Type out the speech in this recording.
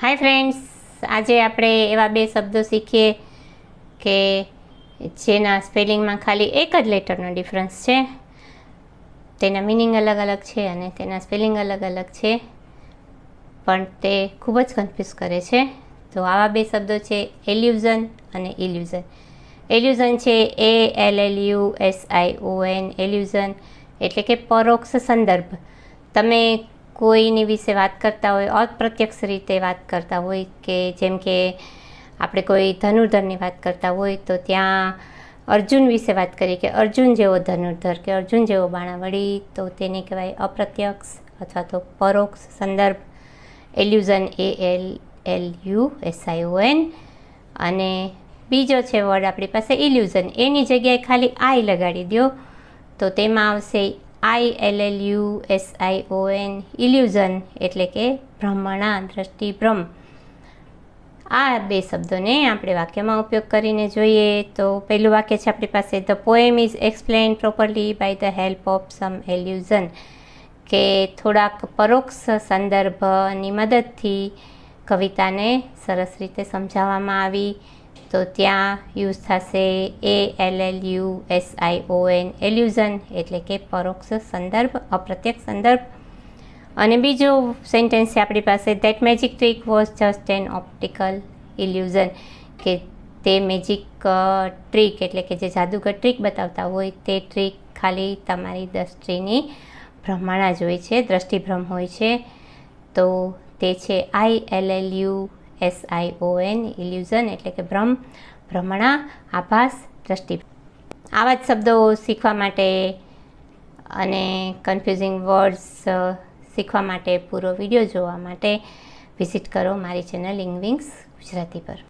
Hi friends, આજે આપણે એવા બે શબ્દો શીખીએ કે જેના સ્પેલિંગમાં ખાલી એક જ લેટરનો ડિફરન્સ છે, તેના મિનિંગ અલગ અલગ છે અને તેના સ્પેલિંગ અલગ અલગ છે, પણ તે ખૂબ જ કન્ફ્યુઝ કરે છે. તો આવા બે શબ્દો છે એલ્યુઝન અને ઇલ્યુઝન. એલ્યુઝન છે ALLUSION. એલ્યુઝન એટલે કે પરોક્ષ સંદર્ભ. તમે કોઈની વિશે વાત કરતા હોય, અપ્રત્યક્ષ રીતે વાત કરતા હોય, કે જેમ કે આપણે કોઈ ધનુર્ધરની વાત કરતા હોય તો ત્યાં અર્જુન વિશે વાત કરીએ કે અર્જુન જેવો ધનુર્ધર કે અર્જુન જેવો બાણાવળી, તો તેને કહેવાય અપ્રત્યક્ષ અથવા તો પરોક્ષ સંદર્ભ, એલ્યુઝન ALLUSION. અને બીજો છે વર્ડ આપણી પાસે ઇલ્યુઝન. એની જગ્યાએ ખાલી આઈ લગાડી દો તો તેમાં આવશે ILLUSION. ઇલ્યુઝન એટલે કે ભ્રમણા, દ્રષ્ટિભ્રમ. આ બે શબ્દોને આપણે વાક્યમાં ઉપયોગ કરીને જોઈએ તો પહેલું વાક્ય છે આપણી પાસે, the poem is explained properly by the help of some allusion. કે થોડાક પરોક્ષ સંદર્ભની મદદથી કવિતાને સરસ રીતે સમજાવવામાં આવી, તો ત્યાં યુઝ થશે ALLUSION. એલ્યુઝન એટલે કે પરોક્ષ સંદર્ભ, અપ્રત્યક્ષ સંદર્ભ. અને બીજો સેન્ટેન્સ છે આપણી પાસે, that magic trick was just an optical illusion. કે તે મેજિક ટ્રીક એટલે કે જે જાદુગર ટ્રીક બતાવતા હોય તે ટ્રીક ખાલી તમારી દ્રષ્ટિની ભ્રમણા જ હોય છે, દ્રષ્ટિભ્રમ હોય છે. તો તે છે ILLUSION. ઇલ્યુઝન એટલે કે ભ્રમ, ભ્રમણા, આભાસ, દ્રષ્ટિ. આવા જ શબ્દો શીખવા માટે અને કન્ફ્યુઝિંગ વર્ડ્સ શીખવા માટે પૂરો વિડીયો જોવા માટે વિઝિટ કરો મારી ચેનલ ઇંગ્લિશ ગુજરાતી પર.